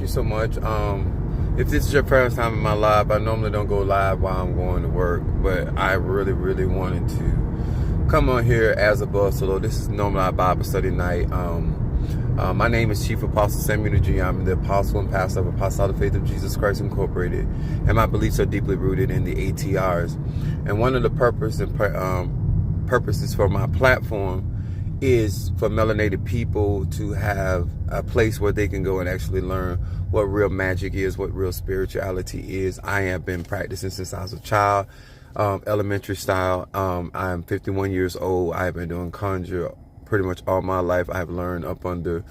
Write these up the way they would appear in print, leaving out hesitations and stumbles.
you so much. If this is your first time in my live, I normally don't go live while I'm going to work, but I really wanted to come on here as a Buffalo. This is normally our Bible study night. My name is Chief Apostle Samuel G. I'm the apostle and pastor of Apostolic Faith of Jesus Christ Incorporated, and my beliefs are deeply rooted in the ATRs. And one of the purposes for my platform is for melanated people to have a place where they can go and actually learn what real magic is, what real spirituality is. I have been practicing since I was a child, elementary style. I'm 51 years old. I have been doing conjure pretty much all my life. I have learned up under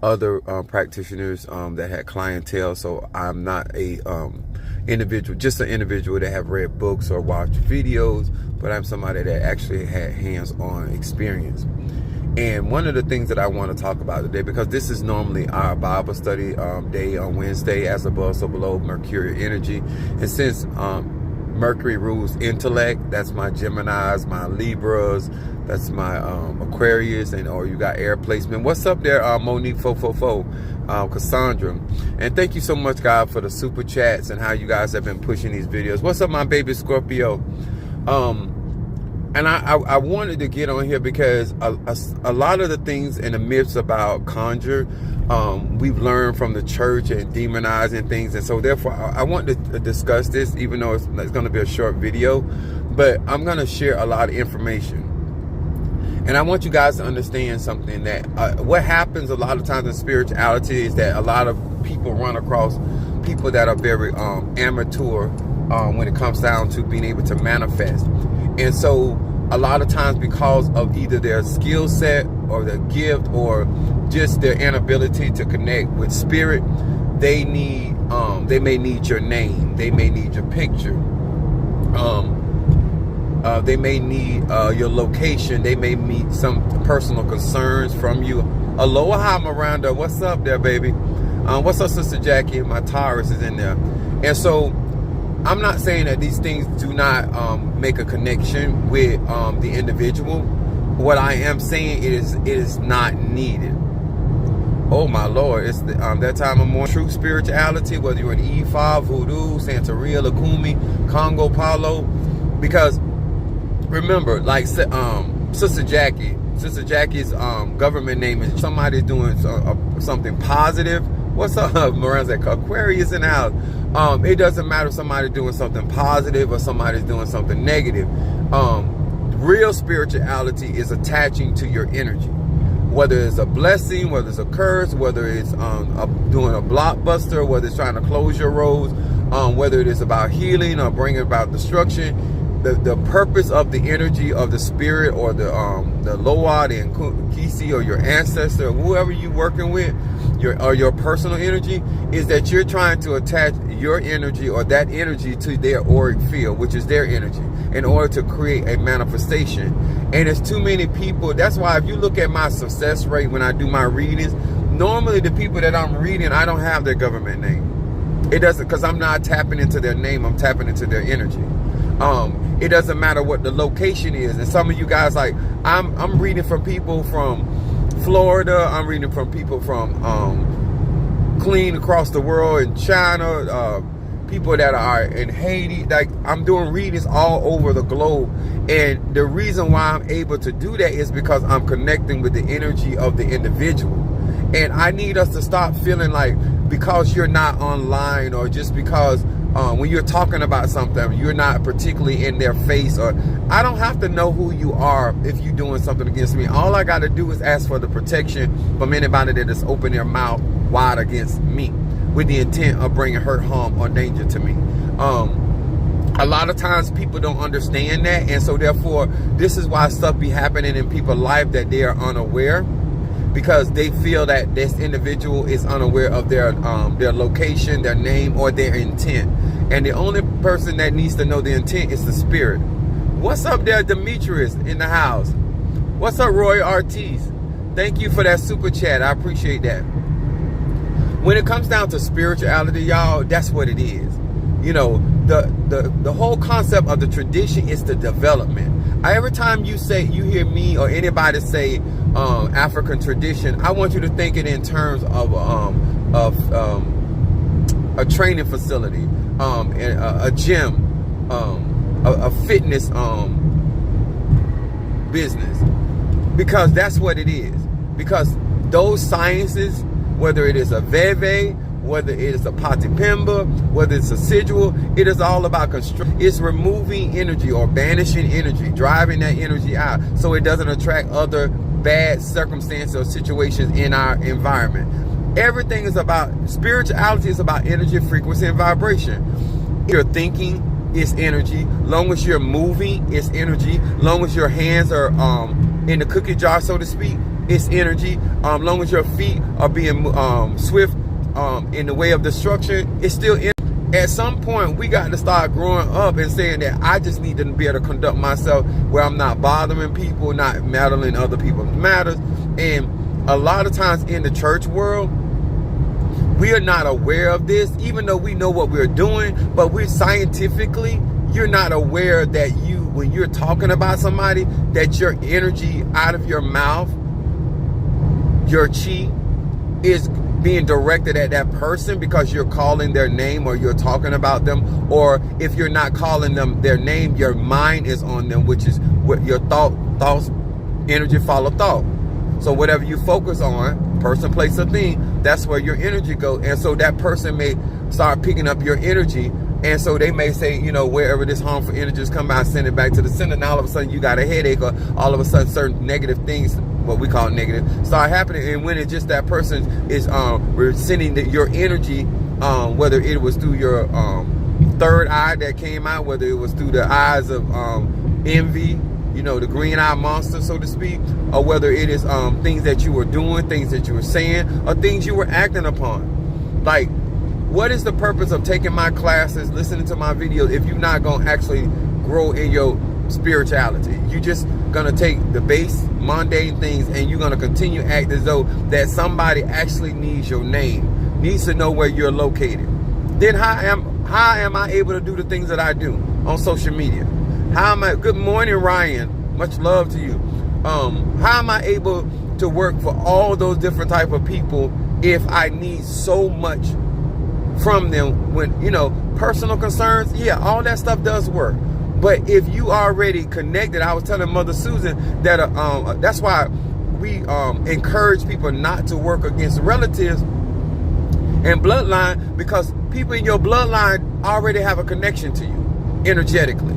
other practitioners that had clientele. So I'm not a individual, just an individual that have read books or watched videos, but I'm somebody that actually had hands-on experience. And one of the things that I want to talk about today, because this is normally our Bible study day on Wednesday, as above, so below, Mercurial energy. And since Mercury rules intellect, that's my Geminis, my Libras, that's my Aquarius, and or you got air placement. What's up there, Monique 444, Cassandra? And thank you so much, God, for the super chats and how you guys have been pushing these videos. What's up, my baby Scorpio? And I wanted to get on here because a lot of the things and the myths about conjure, we've learned from the church and demonizing things. And so therefore, I want to discuss this, even though it's going to be a short video, but I'm going to share a lot of information. And I want you guys to understand something, that what happens a lot of times in spirituality is that a lot of people run across people that are very amateur when it comes down to being able to manifest. And so a lot of times, because of either their skill set or their gift or just their inability to connect with spirit, they may need your name, they may need your picture, they may need your location, they may meet some personal concerns from you. Aloha, Miranda, what's up there, baby? What's up, Sister Jackie? My Taurus is in there. And so I'm not saying that these things do not make a connection with the individual. What I am saying it is not needed. Oh my Lord, it's that time of morning. True spirituality, whether you're an Ifa, Voodoo, Santeria, Lakumi, Congo, Palo. Because remember, like Sister Jackie's government name is somebody doing something positive. What's up, Miranda? Aquarius in the house. It doesn't matter if somebody's doing something positive or somebody's doing something negative. Real spirituality is attaching to your energy. Whether it's a blessing, whether it's a curse, whether it's doing a blockbuster, whether it's trying to close your roads, whether it is about healing or bringing about destruction. The purpose of the energy of the spirit or the Loa, the Nkisi, or your ancestor, or whoever you're working with, your personal energy, is that you're trying to attach your energy or that energy to their auric field, which is their energy, in order to create a manifestation. And it's too many people. That's why if you look at my success rate when I do my readings, normally the people that I'm reading, I don't have their government name. It doesn't, because I'm not tapping into their name, I'm tapping into their energy. It doesn't matter what the location is. And some of you guys, like, I'm reading from people from Florida, I'm reading from people from clean across the world, in China, people that are in Haiti. Like, I'm doing readings all over the globe. And the reason why I'm able to do that is because I'm connecting with the energy of the individual. And I need us to stop feeling like because you're not online, or just because when you're talking about something, you're not particularly in their face, or I don't have to know who you are if you're doing something against me. All I got to do is ask for the protection from anybody that has opened their mouth wide against me with the intent of bringing hurt, harm, or danger to me. A lot of times people don't understand that, and so therefore this is why stuff be happening in people's life that they are unaware, because they feel that this individual is unaware of their location, their name, or their intent. And the only person that needs to know the intent is the spirit. What's up there, Demetrius in the house? What's up, Roy Ortiz? Thank you for that super chat. I appreciate that. When it comes down to spirituality, y'all, that's what it is. You know, the whole concept of the tradition is the development. Every time you hear me or anybody say African tradition, I want you to think it in terms of a training facility, and a gym, a fitness business, because that's what it is. Because those sciences, whether it is a Veve, whether it is a Patipemba, whether it's a Sigil, it is all about it's removing energy or banishing energy, driving that energy out so it doesn't attract other bad circumstances or situations in our environment. Everything is about, spirituality is about energy, frequency, and vibration. You're thinking, it's energy. Long as you're moving, it's energy. Long as your hands are in the cookie jar, so to speak, it's energy. Long as your feet are being swift in the way of destruction, it's still energy. At some point, we got to start growing up and saying that I just need to be able to conduct myself where I'm not bothering people, not meddling other people's matters. And a lot of times in the church world, we are not aware of this, even though we know what we're doing, but we're scientifically, you're not aware that when you're talking about somebody, that your energy out of your mouth, your chi, is being directed at that person because you're calling their name or you're talking about them. Or if you're not calling them their name, your mind is on them, which is what your thoughts, energy follow thought. So whatever you focus on, person, place, or thing, that's where your energy goes. And so that person may start picking up your energy. And so they may say, wherever this harmful energy is coming out, send it back to the center. And all of a sudden you got a headache, or all of a sudden certain negative things, what we call negative, start happening. And when it's just that person is sending your energy, whether it was through your third eye that came out, whether it was through the eyes of envy, the green eye monster, so to speak, or whether it is things that you were doing, things that you were saying, or things you were acting upon. Like, what is the purpose of taking my classes, listening to my videos, if you're not going to actually grow in your spirituality? You're just going to take the base, mundane things, and you're going to continue to act as though that somebody actually needs your name, needs to know where you're located. Then how am I able to do the things that I do on social media? How am I? Good morning, Ryan. Much love to you. How am I able to work for all those different type of people if I need so much from them? When personal concerns, yeah, all that stuff does work. But if you already connected, I was telling Mother Susan that that's why we encourage people not to work against relatives and bloodline, because people in your bloodline already have a connection to you energetically.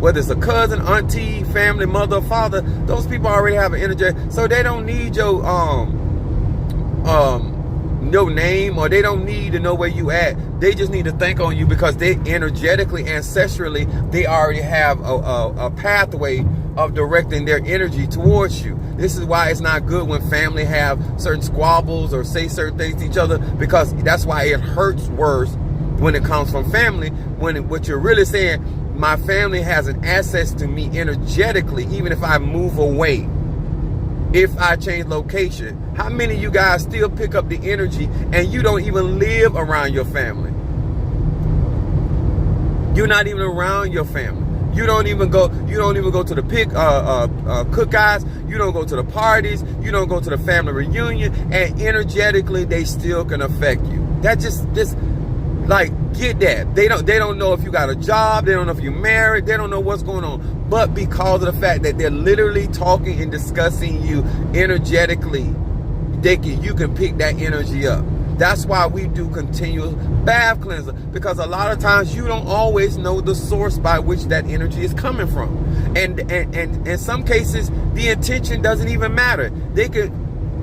Whether it's a cousin, auntie, family, mother, father, those people already have an energy, so they don't need your name, or they don't need to know where you at. They just need to think on you because they energetically, ancestrally, they already have a pathway of directing their energy towards you. This is why it's not good when family have certain squabbles or say certain things to each other, because that's why it hurts worse when it comes from family. When what you're really saying, my family has an access to me energetically, even if I move away, if I change location. How many of you guys still pick up the energy and you don't even live around your family? You're not even around your family. You don't even go to the cookouts. You don't go to the parties. You don't go to the family reunion, and energetically they still can affect you. That just like, get that. They don't know if you got a job. They don't know if you're married. They don't know what's going on. But because of the fact that they're literally talking and discussing you energetically, you can pick that energy up. That's why we do continuous bath cleanser, because a lot of times you don't always know the source by which that energy is coming from. And in some cases, the intention doesn't even matter. They could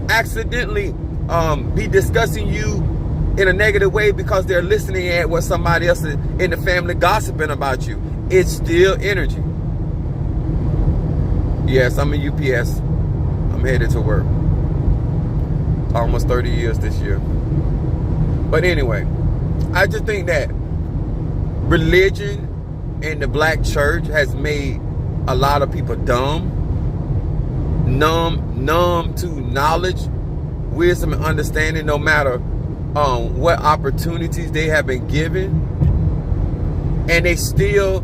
accidentally be discussing you in a negative way because they're listening at what somebody else in the family gossiping about you. It's still energy. Yes, I'm a UPS. I'm headed to work. Almost 30 years this year. But anyway, I just think that religion and the black church has made a lot of people dumb, numb to knowledge, wisdom, and understanding, no matter what opportunities they have been given. And they still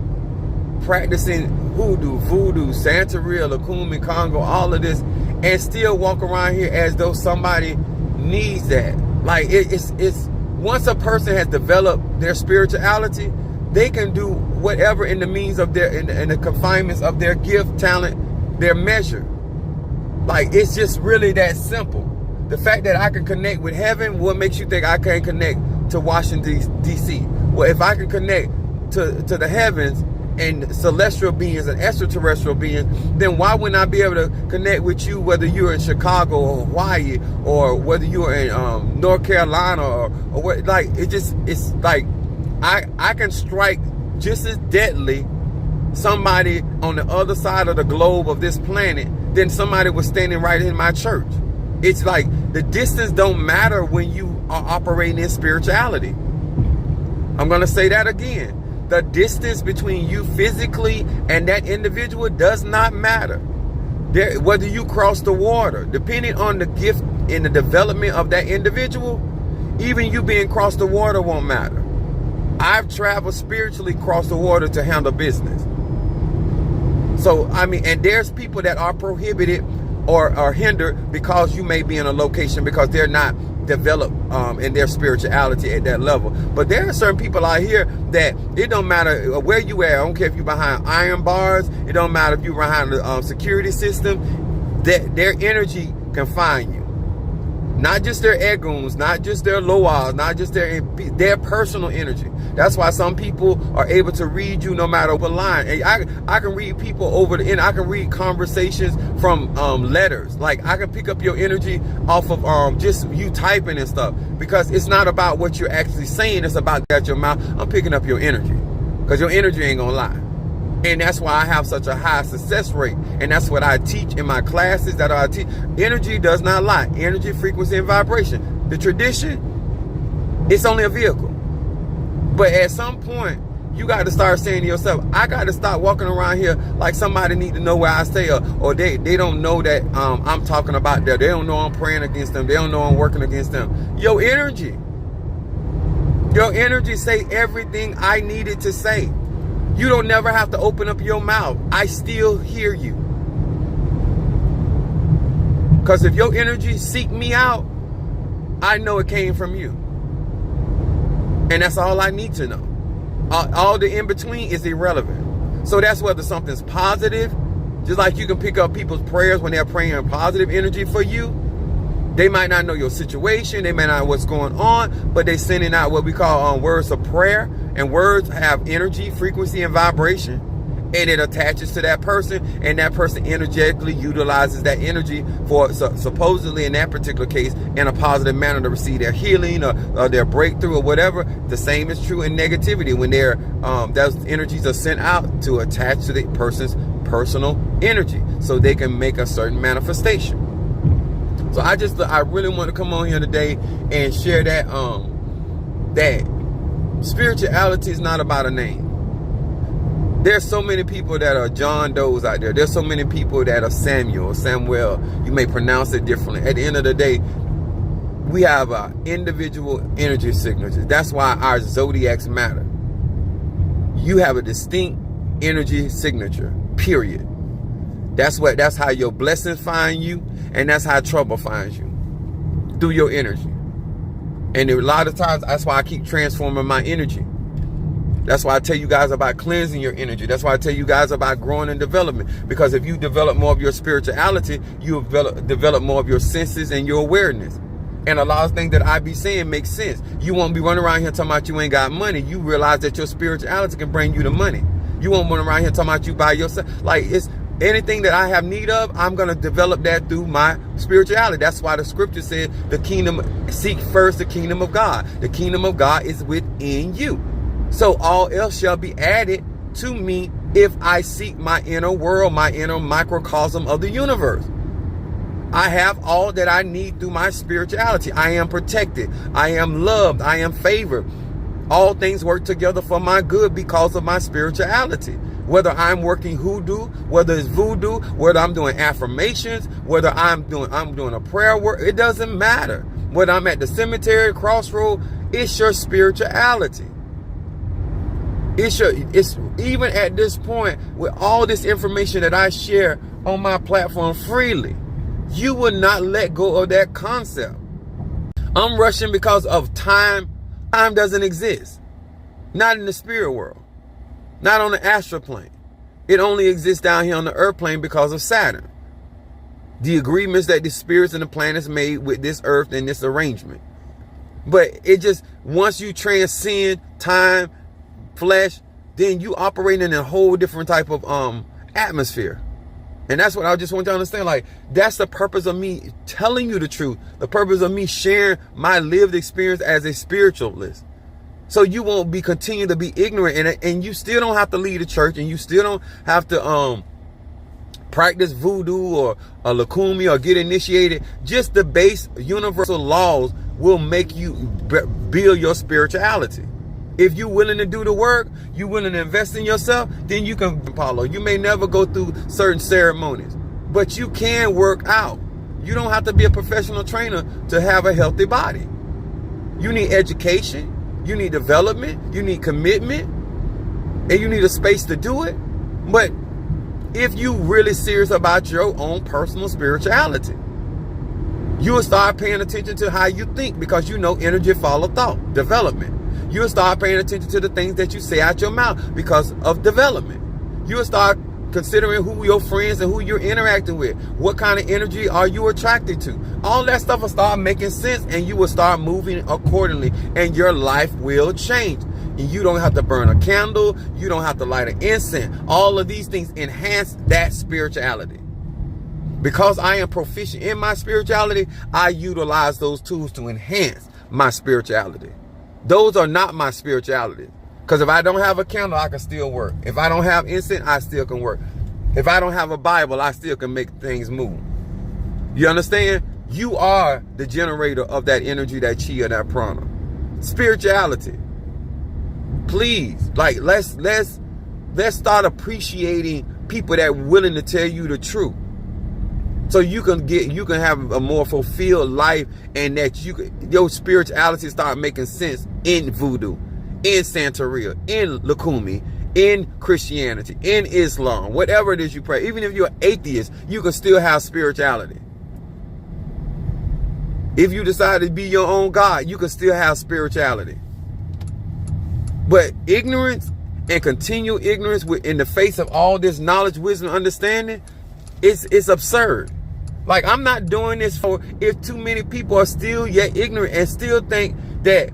practicing hoodoo, voodoo, Santeria, Lacumi, Congo, all of this, and still walk around here as though somebody needs that. Like, it's once a person has developed their spirituality, they can do whatever in the means of their, in the confinements of their gift, talent, their measure. Like, it's just really that simple. The fact that I can connect with heaven, what makes you think I can't connect to Washington, D.C.? Well, if I can connect to the heavens and celestial beings and extraterrestrial beings, then why wouldn't I be able to connect with you, whether you're in Chicago or Hawaii, or whether you're in North Carolina or what? Like, it's like I can strike just as deadly somebody on the other side of the globe of this planet than somebody was standing right in my church. It's like the distance don't matter when you are operating in spirituality. I'm going to say that again. The distance between you physically and that individual does not matter. Whether you cross the water, depending on the gift and the development of that individual, even you being across the water won't matter. I've traveled spiritually across the water to handle business. So, I mean, and there's people that are prohibited or are hindered because you may be in a location because they're not developed in their spirituality at that level. But there are certain people out here that it don't matter where you at. I don't care if you're behind iron bars. It don't matter if you're behind the security system. That their energy can find you. Not just their egoons, not just their loas, not just their personal energy. That's why some people are able to read you no matter what line. And I can read people over the end. I can read conversations from letters. Like, I can pick up your energy off of just you typing and stuff, because it's not about what you're actually saying. It's about that your mouth. I'm picking up your energy because your energy ain't gonna lie. And that's why I have such a high success rate. And that's what I teach in my classes that I teach. Energy does not lie. Energy, frequency, and vibration. The tradition, it's only a vehicle. But at some point, you got to start saying to yourself, I got to stop walking around here like somebody need to know where I stay, or they don't know that I'm talking about them. They don't know I'm praying against them. They don't know I'm working against them. Your energy say everything I needed to say. You don't never have to open up your mouth. I still hear you. Because if your energy seek me out, I know it came from you. And that's all I need to know. All the in-between is irrelevant. So that's whether something's positive, just like you can pick up people's prayers when they're praying positive energy for you. They might not know your situation. They may not know what's going on, but they're sending out what we call words of prayer. And words have energy, frequency, and vibration. And it attaches to that person. And that person energetically utilizes that energy for, supposedly in that particular case, in a positive manner to receive their healing or their breakthrough or whatever. The same is true in negativity when those energies are sent out to attach to the person's personal energy so they can make a certain manifestation. So I really want to come on here today and share that that spirituality is not about a name. There's so many people that are John Does out there. There's so many people that are Samuel. You may pronounce it differently. At the end of the day, we have individual energy signatures. That's why our zodiacs matter. You have a distinct energy signature, period. That's how your blessings find you, and that's how trouble finds you, through your energy. And a lot of times, that's why I keep transforming my energy. That's why I tell you guys about cleansing your energy. That's why I tell you guys about growing and development. Because if you develop more of your spirituality, you develop more of your senses and your awareness. And a lot of things that I be saying make sense. You won't be running around here talking about you ain't got money. You realize that your spirituality can bring you the money. You won't run around here talking about you by yourself. Like, it's anything that I have need of, I'm going to develop that through my spirituality. That's why the scripture said seek first the kingdom of God. The kingdom of God is within you. So all else shall be added to me if I seek my inner world, my inner microcosm of the universe. I have all that I need through my spirituality. I am protected. I am loved. I am favored. All things work together for my good because of my spirituality. Whether I'm working hoodoo, whether it's voodoo, whether I'm doing affirmations, whether I'm doing a prayer work, it doesn't matter. Whether I'm at the cemetery, crossroad, it's your spirituality. It's even at this point, with all this information that I share on my platform freely, you will not let go of that concept. I'm rushing because of time. Time doesn't exist. Not in the spirit world. Not on the astral plane. It only exists down here on the earth plane because of Saturn. The agreements that the spirits and the planets made with this earth and this arrangement. But it just, once you transcend time, flesh, then you operate in a whole different type of atmosphere. And that's what I just want you to understand. Like, that's the purpose of me telling you the truth. The purpose of me sharing my lived experience as a spiritualist. So you won't be continue to be ignorant, and you still don't have to leave the church, and you still don't have to practice voodoo or lakumi or get initiated. Just the base universal laws will make you build your spirituality. If you're willing to do the work, you're willing to invest in yourself, then you can follow. You may never go through certain ceremonies, but you can work out. You don't have to be a professional trainer to have a healthy body. You need education, you need development, you need commitment, and you need a space to do it. But if you really serious about your own personal spirituality, you will start paying attention to how you think, because you know energy follow thought, development. You'll start paying attention to the things that you say out your mouth because of development. You'll start considering who your friends and who you're interacting with. What kind of energy are you attracted to? All that stuff will start making sense, and you will start moving accordingly, and your life will change. And you don't have to burn a candle. You don't have to light an incense. All of these things enhance that spirituality. Because I am proficient in my spirituality, I utilize those tools to enhance my spirituality. Those are not my spirituality. Because if I don't have a candle, I can still work. If I don't have incense, I still can work. If I don't have a Bible, I still can make things move. You understand? You are the generator of that energy, that chi, or that prana. Spirituality. Please, like, let's start appreciating people that are willing to tell you the truth. So you can have a more fulfilled life, and that your spirituality start making sense in voodoo, in Santeria, in lakumi, in Christianity, in Islam, whatever it is you pray. Even if you're an atheist, you can still have spirituality. If you decide to be your own God, you can still have spirituality. But ignorance and continual ignorance in the face of all this knowledge, wisdom, understanding, it's absurd. Like, I'm not doing this for if too many people are still yet ignorant and still think that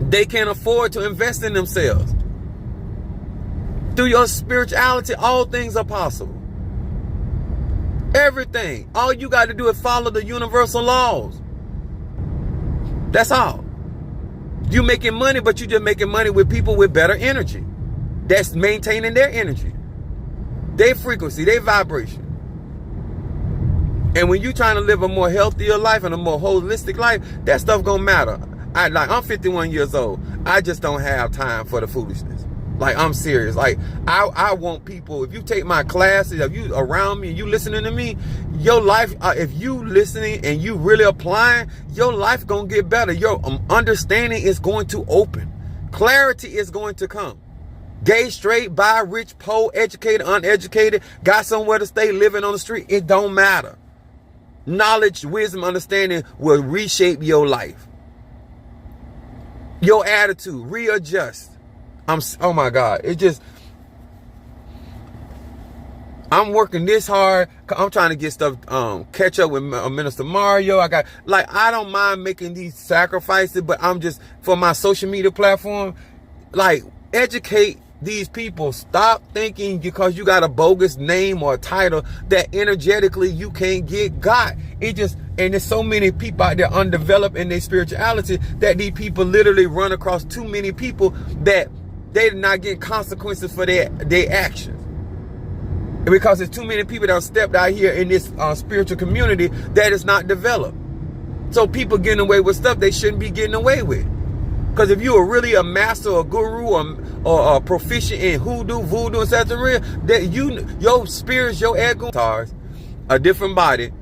they can't afford to invest in themselves. Through your spirituality, all things are possible. Everything. All you got to do is follow the universal laws. That's all. You making money, but you just making money with people with better energy. That's maintaining their energy, their frequency, their vibration. And when you're trying to live a more healthier life and a more holistic life, that stuff gonna matter. I'm 51 years old. I just don't have time for the foolishness. Like, I'm serious. Like, I want people, if you take my classes, if you around me, you listening to me, your life, if you listening and you really applying, your life gonna get better. Your understanding is going to open. Clarity is going to come. Gay, straight, bi, rich, poor, educated, uneducated, got somewhere to stay, living on the street, it don't matter. Knowledge, wisdom, understanding will reshape your life. Your attitude, readjust. Oh my God, I'm working this hard. I'm trying to get stuff, catch up with Minister Mario. I don't mind making these sacrifices, but I'm just, for my social media platform, like, educate these people. Stop thinking because you got a bogus name or a title that energetically you can't got. And there's so many people out there undeveloped in their spirituality that these people literally run across too many people that they're not getting consequences for their actions. And because there's too many people that have stepped out here in this spiritual community that is not developed. So people getting away with stuff they shouldn't be getting away with. Because if you are really a master or guru or proficient in hoodoo, voodoo, etc., that your spirits, your ego, a different body,